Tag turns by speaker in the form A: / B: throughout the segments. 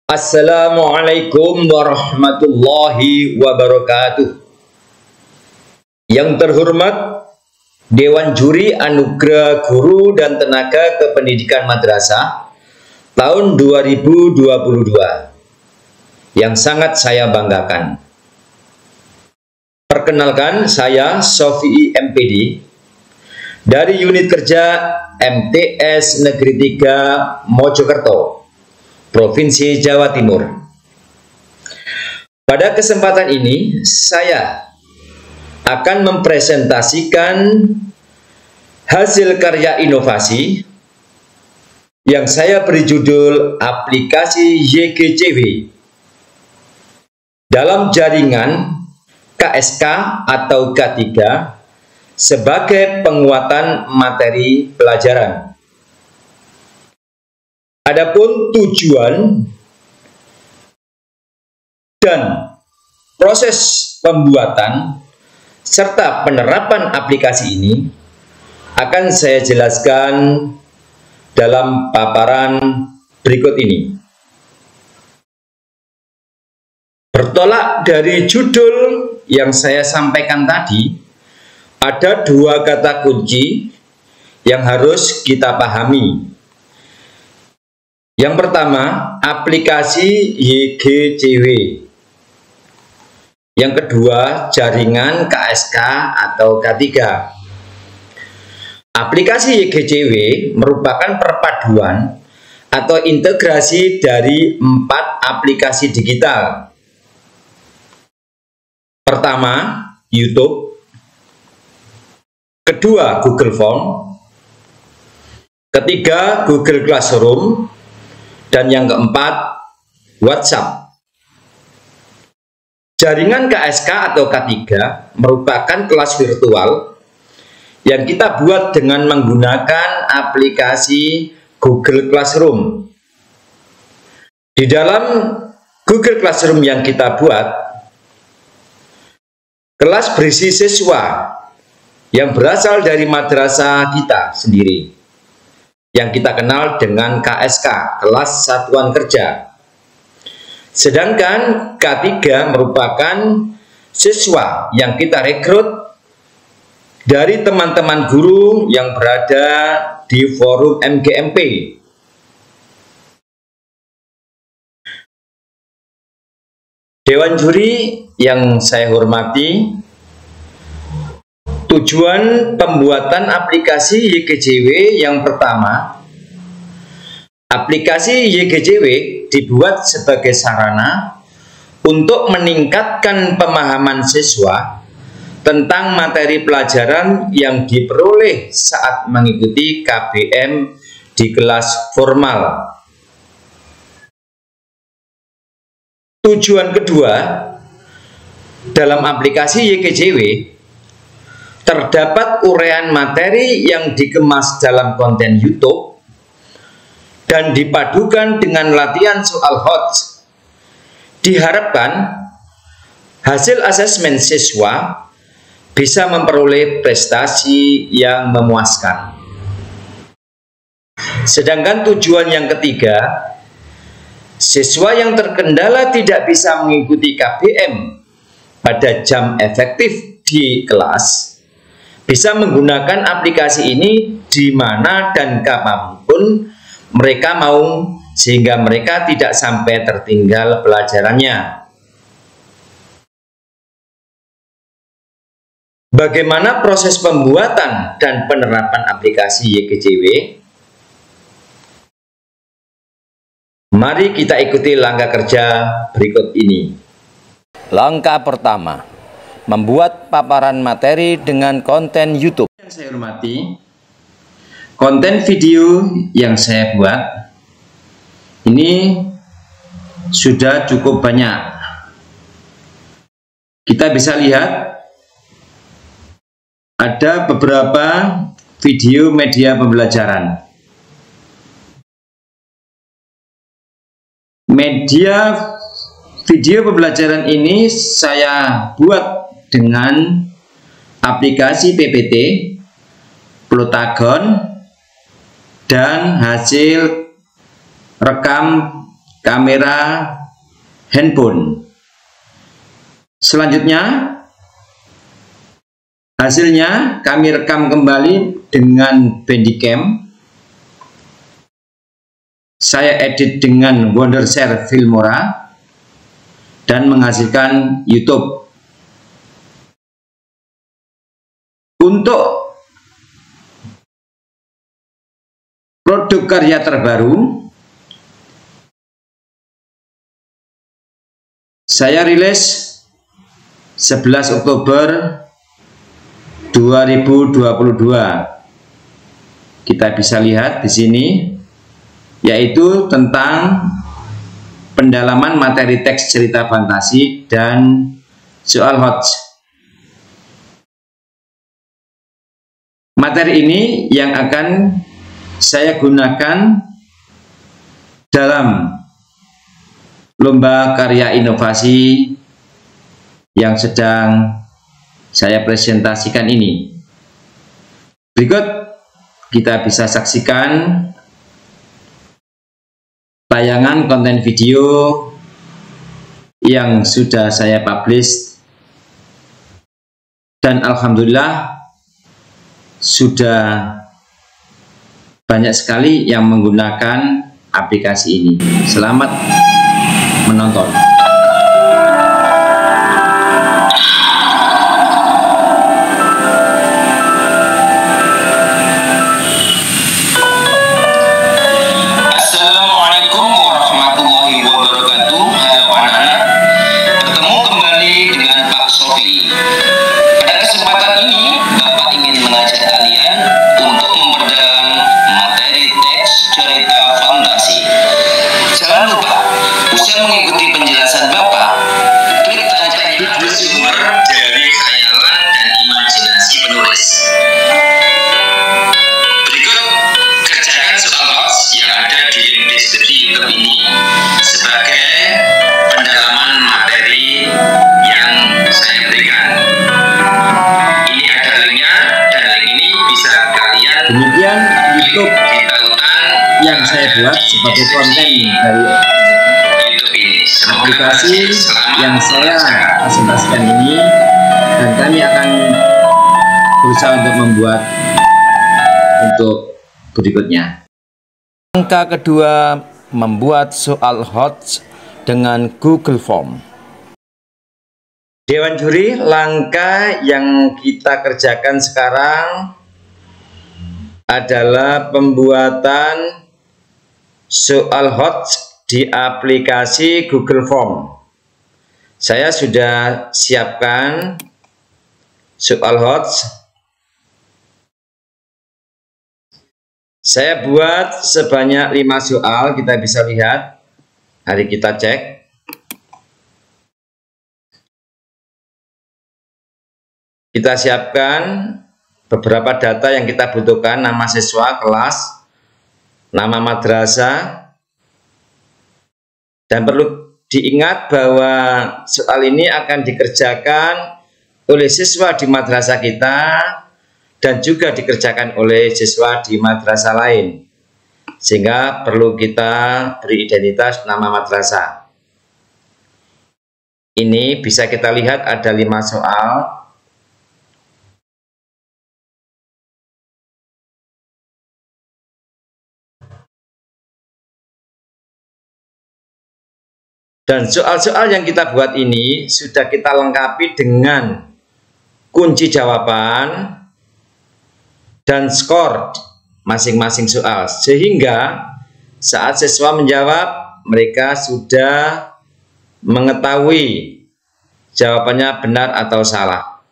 A: Assalamualaikum warahmatullahi wabarakatuh. Yang terhormat Dewan Juri Anugerah Guru dan Tenaga Kependidikan Madrasah tahun 2022 yang sangat saya banggakan. Perkenalkan, saya Sofi MPD dari unit kerja MTS Negeri 3 Mojokerto, Provinsi Jawa Timur. Pada kesempatan ini, saya akan mempresentasikan hasil karya inovasi yang saya beri judul aplikasi YGCW dalam jaringan KSK atau K3 sebagai penguatan materi pelajaran. Adapun tujuan dan proses pembuatan serta penerapan aplikasi ini akan saya jelaskan dalam paparan berikut ini. Bertolak dari judul yang saya sampaikan tadi, ada dua kata kunci yang harus kita pahami. Yang pertama, aplikasi YGCW. Yang kedua, jaringan KSK atau K3. Aplikasi YGCW merupakan perpaduan atau integrasi dari 4 aplikasi digital. Pertama, YouTube. Kedua, Google Form. Ketiga, Google Classroom. Dan yang keempat, WhatsApp. Jaringan KSK atau K3 merupakan kelas virtual yang kita buat dengan menggunakan aplikasi Google Classroom. Di dalam Google Classroom yang kita buat, kelas berisi siswa yang berasal dari madrasah kita sendiri, yang kita kenal dengan KSK, kelas satuan kerja. Sedangkan K3 merupakan siswa yang kita rekrut dari teman-teman guru yang berada di forum MGMP. Dewan Juri yang saya hormati, tujuan pembuatan aplikasi YGCW yang pertama, aplikasi YGCW dibuat sebagai sarana untuk meningkatkan pemahaman siswa tentang materi pelajaran yang diperoleh saat mengikuti KBM di kelas formal. Tujuan kedua, dalam aplikasi YGCW terdapat uraian materi yang dikemas dalam konten YouTube dan dipadukan dengan latihan soal HOTS. Diharapkan hasil asesmen siswa bisa memperoleh prestasi yang memuaskan. Sedangkan tujuan yang ketiga, siswa yang terkendala tidak bisa mengikuti KBM pada jam efektif di kelas bisa menggunakan aplikasi ini di mana dan kapanpun mereka mau, sehingga mereka tidak sampai tertinggal pelajarannya. Bagaimana proses pembuatan dan penerapan aplikasi YGCW? Mari kita ikuti langkah kerja berikut ini. Langkah pertama, membuat paparan materi dengan konten YouTube. Yang saya hormati, konten video yang saya buat ini sudah cukup banyak. Kita bisa lihat ada beberapa video media pembelajaran. Media video pembelajaran ini saya buat dengan aplikasi PPT, Plotagon, dan hasil rekam kamera handphone. Selanjutnya, hasilnya kami rekam kembali dengan Bandicam. Saya edit dengan Wondershare Filmora dan menghasilkan YouTube. Untuk produk karya terbaru, saya rilis 11 Oktober 2022. Kita bisa lihat di sini, yaitu tentang pendalaman materi teks cerita fantasi dan soal HOTS. Materi ini yang akan saya gunakan dalam lomba karya inovasi yang sedang saya presentasikan ini. Berikut kita bisa saksikan tayangan konten video yang sudah saya publish, dan alhamdulillah sudah banyak sekali yang menggunakan aplikasi ini. Selamat menonton.
B: Mengikuti penjelasan Bapak, klik tanjanya bersumber dari khayalan dan imajinasi penulis. Berikut kerjakan soal HOTS yang ada di link deskripsi YouTube ini sebagai pendalaman materi yang saya berikan. Ini ada linknya, dan link ini bisa kalian
A: Demikian YouTube
B: di tautan
A: yang saya buat sebagai konten dari aplikasi yang saya presentasikan ini, dan kami akan berusaha untuk membuat untuk berikutnya. Langkah kedua, membuat soal HOTS dengan Google Form. Dewan juri, langkah yang kita kerjakan sekarang adalah pembuatan soal HOTS di aplikasi Google Form. Saya sudah siapkan soal HOTS. Saya buat sebanyak 5 soal, kita bisa lihat. Mari kita cek. Kita siapkan beberapa data yang kita butuhkan: nama siswa, kelas, nama madrasah. Dan perlu diingat bahwa soal ini akan dikerjakan oleh siswa di madrasah kita dan juga dikerjakan oleh siswa di madrasah lain, sehingga perlu kita beri identitas nama madrasah. Ini bisa kita lihat ada 5 soal. Dan soal-soal yang kita buat ini sudah kita lengkapi dengan kunci jawaban dan skor masing-masing soal, sehingga saat siswa menjawab, mereka sudah mengetahui jawabannya benar atau salah.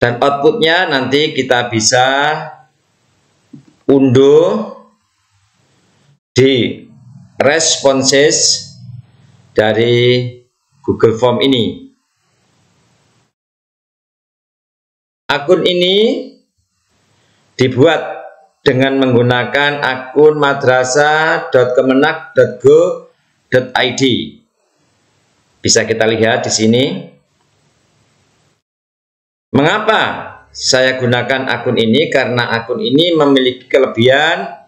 A: Dan outputnya nanti kita bisa unduh di responses dari Google Form ini. Akun ini dibuat dengan menggunakan akun madrasah.kemenak.go.id. Bisa kita lihat di sini. Mengapa saya gunakan akun ini? Karena akun ini memiliki kelebihan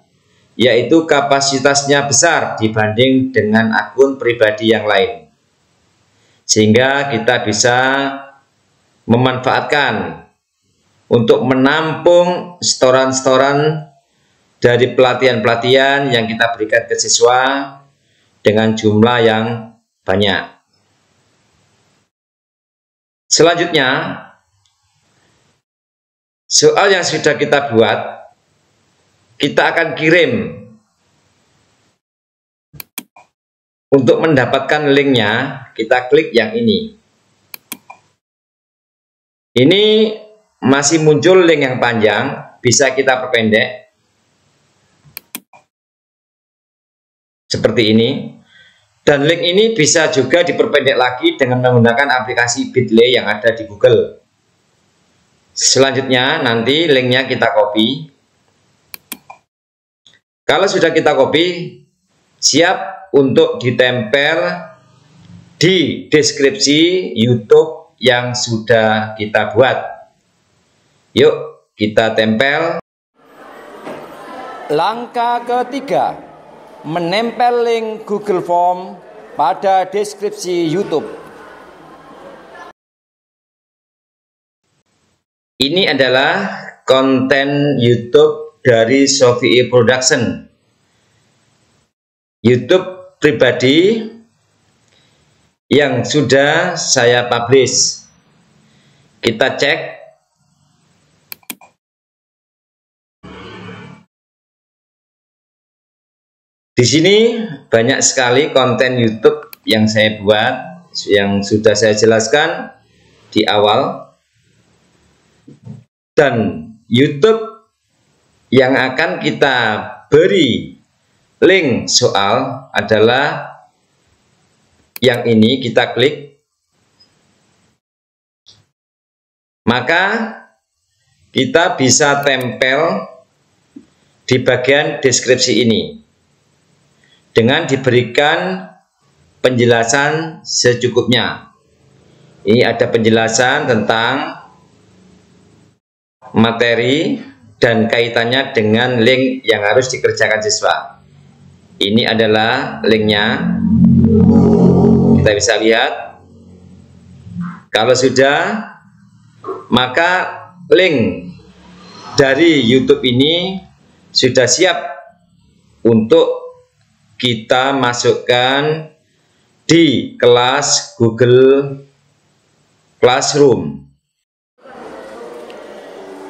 A: yaitu kapasitasnya besar dibanding dengan akun pribadi yang lain. Sehingga kita bisa memanfaatkan untuk menampung setoran-setoran dari pelatihan-pelatihan yang kita berikan ke siswa dengan jumlah yang banyak. Selanjutnya, soal yang sudah kita buat, kita akan kirim. Untuk mendapatkan linknya, kita klik yang ini. Ini masih muncul link yang panjang, bisa kita perpendek. Seperti ini. Dan link ini bisa juga diperpendek lagi dengan menggunakan aplikasi Bitly yang ada di Google. Selanjutnya, nanti linknya kita copy. Kalau sudah kita copy, siap untuk ditempel di deskripsi YouTube yang sudah kita buat. Yuk, kita tempel. Langkah ketiga, menempel link Google Form pada deskripsi YouTube. Ini adalah konten YouTube dari Shofie Production. YouTube pribadi yang sudah saya publish. Kita cek. Di sini banyak sekali konten YouTube yang saya buat, yang sudah saya jelaskan di awal. Dan YouTube yang akan kita beri link soal adalah yang ini, kita klik. Maka kita bisa tempel di bagian deskripsi ini dengan diberikan penjelasan secukupnya. Ini ada penjelasan tentang materi dan kaitannya dengan link yang harus dikerjakan siswa. Ini adalah linknya. Kita bisa lihat. Kalau sudah, maka link dari YouTube ini sudah siap untuk kita masukkan di kelas Google Classroom.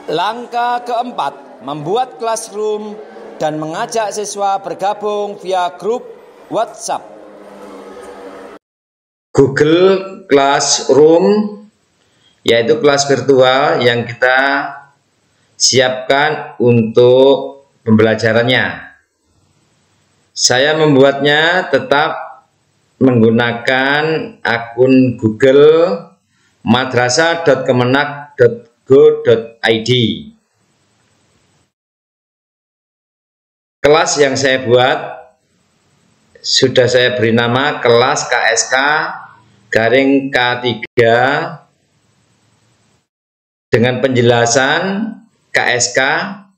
A: Langkah keempat, membuat Classroom dan mengajak siswa bergabung via grup WhatsApp. Google Classroom yaitu kelas virtual yang kita siapkan untuk pembelajarannya. Saya membuatnya tetap menggunakan akun Google madrasah.kemenak.go.id. Kelas yang saya buat sudah saya beri nama kelas KSK garing K3 dengan penjelasan KSK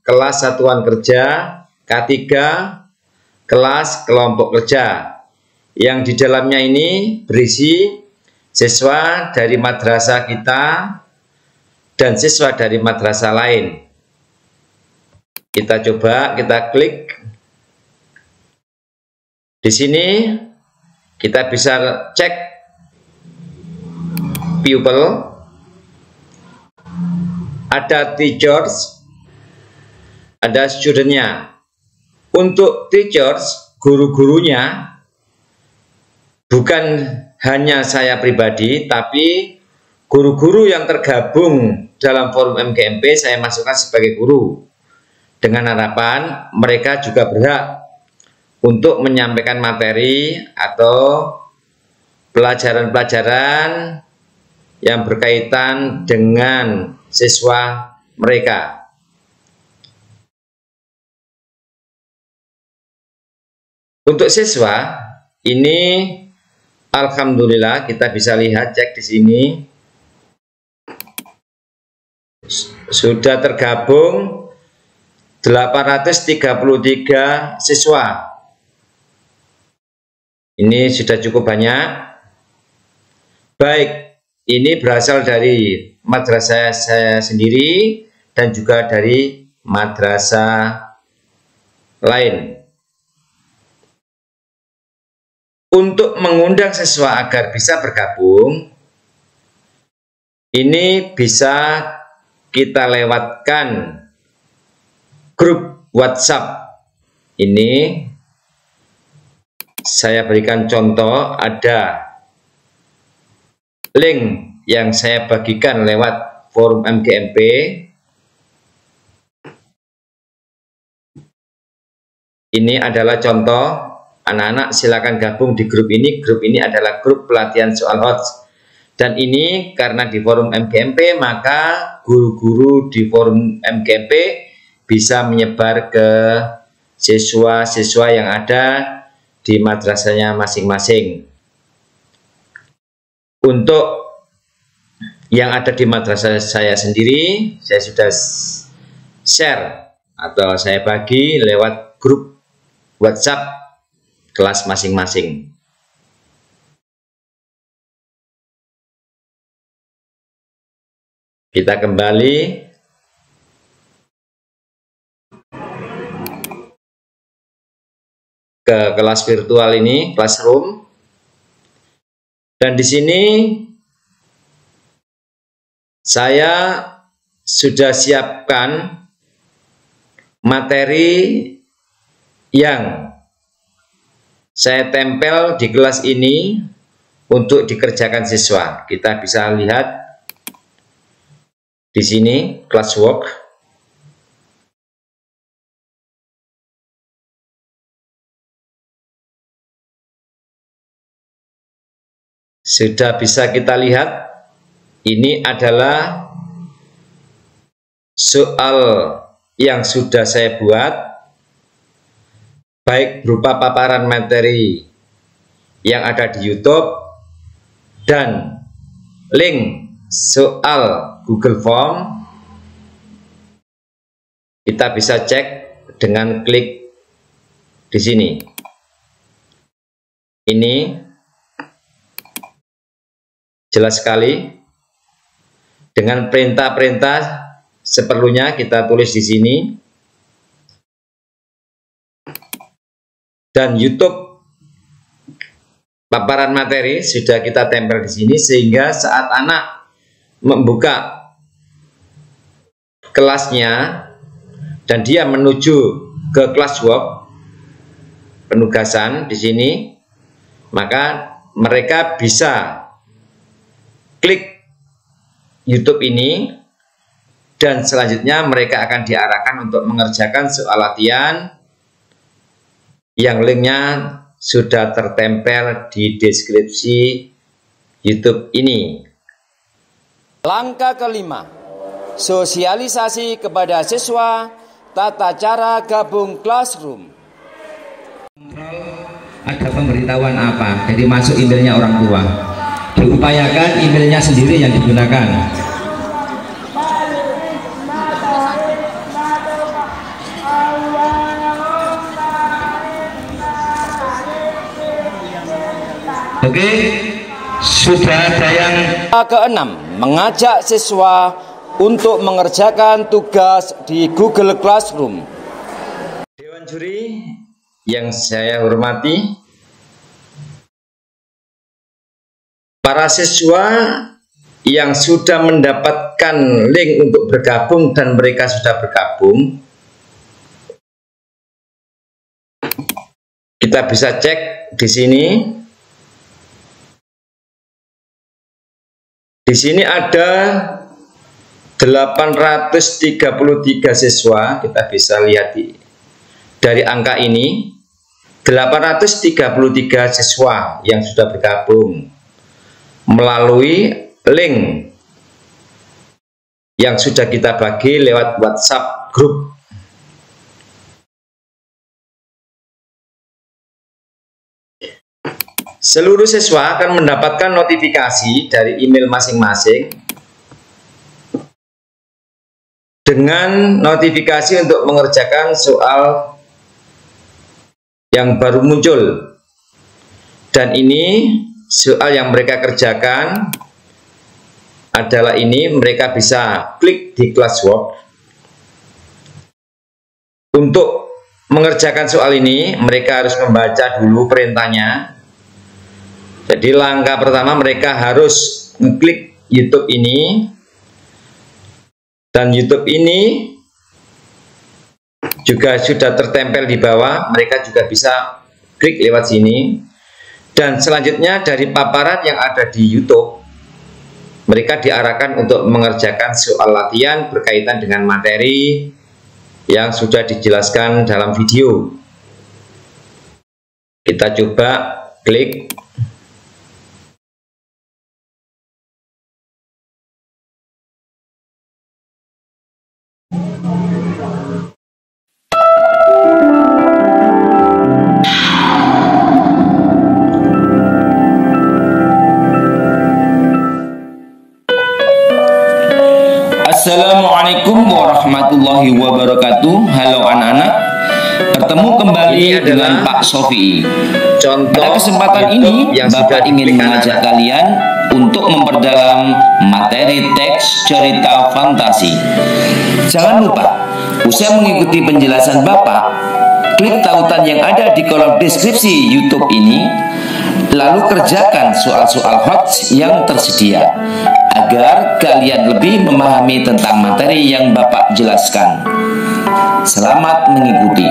A: kelas satuan kerja, K3 kelas kelompok kerja, yang di dalamnya ini berisi siswa dari madrasah kita dan siswa dari madrasah lain. Kita coba, kita klik. Di sini kita bisa cek pupil, ada teachers, ada studentnya. Untuk teachers, guru-gurunya bukan hanya saya pribadi, tapi guru-guru yang tergabung dalam forum MGMP saya masukkan sebagai guru, dengan harapan mereka juga berhak untuk menyampaikan materi atau pelajaran-pelajaran yang berkaitan dengan siswa mereka. Untuk siswa ini alhamdulillah kita bisa lihat, cek di sini sudah tergabung 833 siswa. Ini sudah cukup banyak. Baik, ini berasal dari madrasah saya sendiri dan juga dari madrasah lain. Untuk mengundang siswa agar bisa bergabung, ini bisa kita lewatkan grup WhatsApp. Ini saya berikan contoh, ada link yang saya bagikan lewat forum MGMP. Ini adalah contoh, anak-anak silakan gabung di grup ini. Grup ini adalah grup pelatihan soal HOTS. Dan ini karena di forum MGMP, maka guru-guru di forum MGMP bisa menyebar ke siswa-siswa yang ada di madrasahnya masing-masing. Untuk yang ada di madrasah saya sendiri, saya sudah share atau saya bagi lewat grup WhatsApp kelas masing-masing. Kita kembali ke kelas virtual ini, Classroom. Dan di sini saya sudah siapkan materi yang saya tempel di kelas ini untuk dikerjakan siswa. Kita bisa lihat di sini classwork. Sudah bisa kita lihat, ini adalah soal yang sudah saya buat, baik berupa paparan materi yang ada di YouTube dan link soal Google Form. Kita bisa cek dengan klik di sini. Ini jelas sekali. Dengan perintah-perintah seperlunya kita tulis di sini. Dan YouTube paparan materi sudah kita tempel di sini, sehingga saat anak membuka kelasnya dan dia menuju ke classwork penugasan di sini, maka mereka bisa klik YouTube ini dan selanjutnya mereka akan diarahkan untuk mengerjakan soal latihan yang linknya sudah tertempel di deskripsi YouTube ini.
C: Langkah kelima, sosialisasi kepada siswa tata cara gabung Classroom.
A: Ada pemberitahuan apa? Jadi masuk emailnya orang tua. Diupayakan emailnya sendiri yang digunakan. Oke, sudah ada yang
C: keenam, mengajak siswa untuk mengerjakan tugas di Google Classroom.
A: Dewan juri yang saya hormati, para siswa yang sudah mendapatkan link untuk bergabung dan mereka sudah bergabung, kita bisa cek di sini. Di sini ada 833 siswa, kita bisa lihat dari angka ini, 833 siswa yang sudah bergabung melalui link yang sudah kita bagi lewat WhatsApp grup. Seluruh siswa akan mendapatkan notifikasi dari email masing-masing dengan notifikasi untuk mengerjakan soal yang baru muncul. Dan ini soal yang mereka kerjakan adalah ini, mereka bisa klik di classwork. Untuk mengerjakan soal ini, mereka harus membaca dulu perintahnya. Jadi langkah pertama mereka harus mengklik YouTube ini. Dan YouTube ini juga sudah tertempel di bawah, mereka juga bisa klik lewat sini. Dan selanjutnya dari paparan yang ada di YouTube, mereka diarahkan untuk mengerjakan soal latihan berkaitan dengan materi yang sudah dijelaskan dalam video. Kita coba klik.
C: Assalamualaikum warahmatullahi wabarakatuh. Halo anak-anak, bertemu kembali dengan Pak Sofi. Pada kesempatan ini Bapak ingin mengajak kalian untuk memperdalam materi teks cerita fantasi. Jangan lupa, usai mengikuti penjelasan Bapak, klik tautan yang ada di kolom deskripsi YouTube ini, lalu kerjakan soal-soal HOTS yang tersedia agar kalian lebih memahami tentang materi yang Bapak jelaskan. Selamat mengikuti.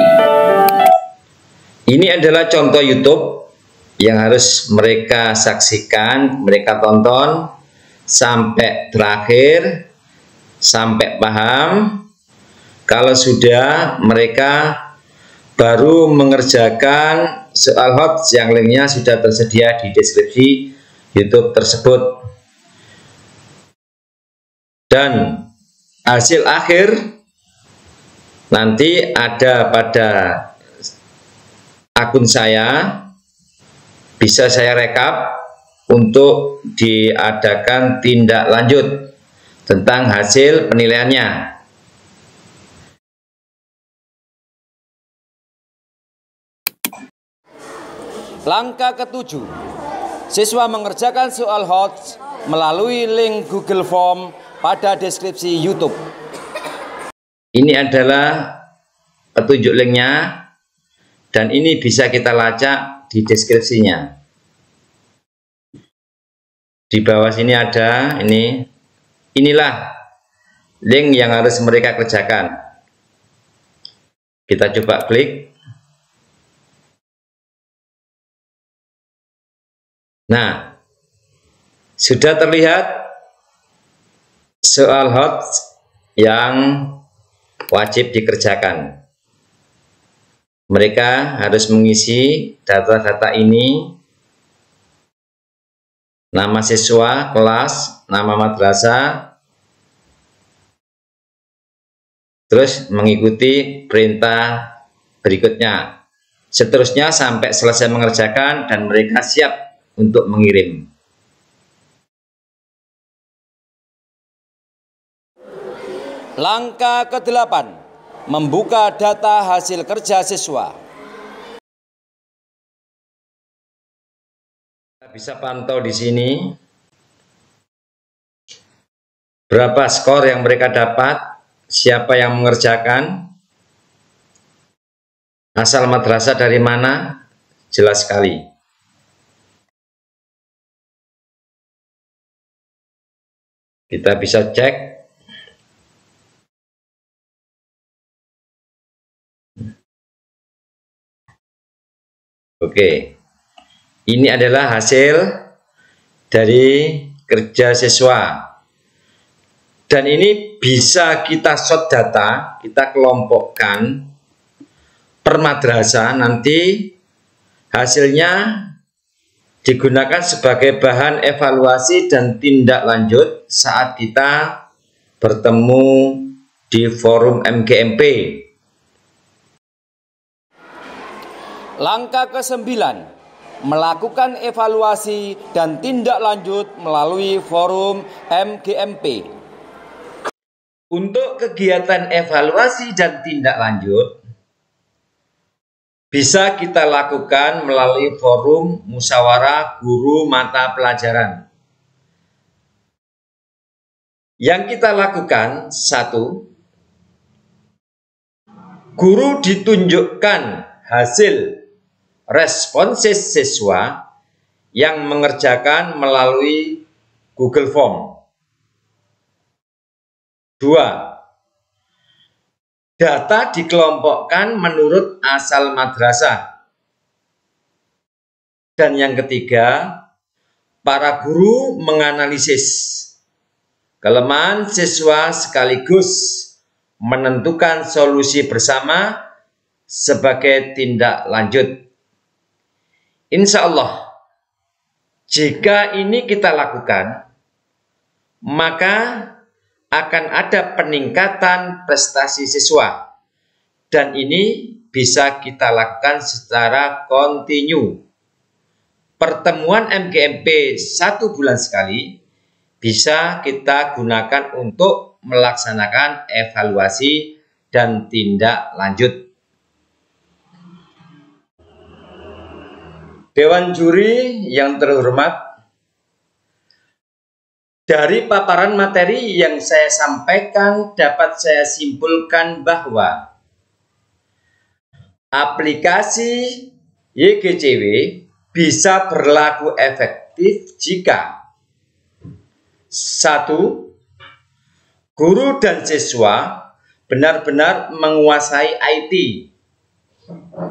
A: Ini adalah contoh YouTube yang harus mereka saksikan, mereka tonton sampai terakhir, sampai paham. Kalau sudah, mereka baru mengerjakan soal HOTS yang linknya sudah tersedia di deskripsi YouTube tersebut. Dan hasil akhir nanti ada pada akun saya, bisa saya rekap untuk diadakan tindak lanjut tentang hasil penilaiannya.
C: Langkah ke-7, siswa mengerjakan soal HOTS melalui link Google Form pada deskripsi YouTube.
A: Ini adalah petunjuk linknya, dan ini bisa kita lacak di deskripsinya. Di bawah sini ada ini. Inilah link yang harus mereka kerjakan. Kita coba klik. Nah, sudah terlihat soal HOTS yang wajib dikerjakan. Mereka harus mengisi data-data ini: nama siswa, kelas, nama madrasah, terus mengikuti perintah berikutnya. Seterusnya sampai selesai mengerjakan dan mereka siap untuk mengirim.
C: Langkah ke-8, membuka data hasil kerja siswa.
A: Kita bisa pantau di sini berapa skor yang mereka dapat, siapa yang mengerjakan, asal madrasah dari mana, jelas sekali. Kita bisa cek. Oke, ini adalah hasil dari kerja siswa. Dan ini bisa kita shot data, kita kelompokkan per madrasah, nanti hasilnya digunakan sebagai bahan evaluasi dan tindak lanjut saat kita bertemu di forum MGMP.
C: Langkah ke-9, melakukan evaluasi dan tindak lanjut melalui forum MGMP.
A: Untuk kegiatan evaluasi dan tindak lanjut bisa kita lakukan melalui forum musyawarah guru mata pelajaran. Yang kita lakukan, 1. Guru ditunjukkan hasil responses siswa yang mengerjakan melalui Google Form. 2. Data dikelompokkan menurut asal madrasah. Dan yang ketiga, para guru menganalisis kelemahan siswa sekaligus menentukan solusi bersama sebagai tindak lanjut. Insya Allah, jika ini kita lakukan, maka akan ada peningkatan prestasi siswa, dan ini bisa kita lakukan secara kontinu. Pertemuan MGMP 1 bulan sekali bisa kita gunakan untuk melaksanakan evaluasi dan tindak lanjut. Dewan juri yang terhormat, dari paparan materi yang saya sampaikan dapat saya simpulkan bahwa aplikasi YGCW bisa berlaku efektif jika 1. Guru dan siswa benar-benar menguasai IT.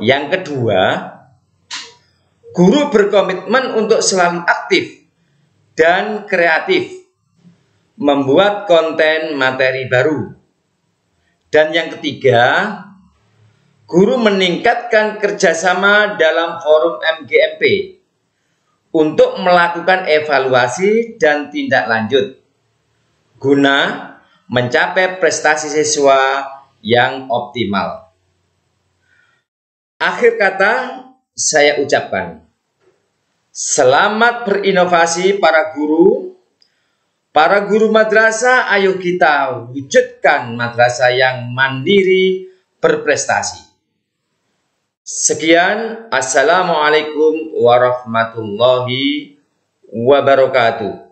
A: Yang kedua, guru berkomitmen untuk selalu aktif dan kreatif membuat konten materi baru. Dan yang ketiga, guru meningkatkan kerjasama dalam forum MGMP untuk melakukan evaluasi dan tindak lanjut guna mencapai prestasi siswa yang optimal. Akhir kata, saya ucapkan, selamat berinovasi para guru madrasah. Ayo kita wujudkan madrasah yang mandiri berprestasi. Sekian, assalamualaikum warahmatullahi wabarakatuh.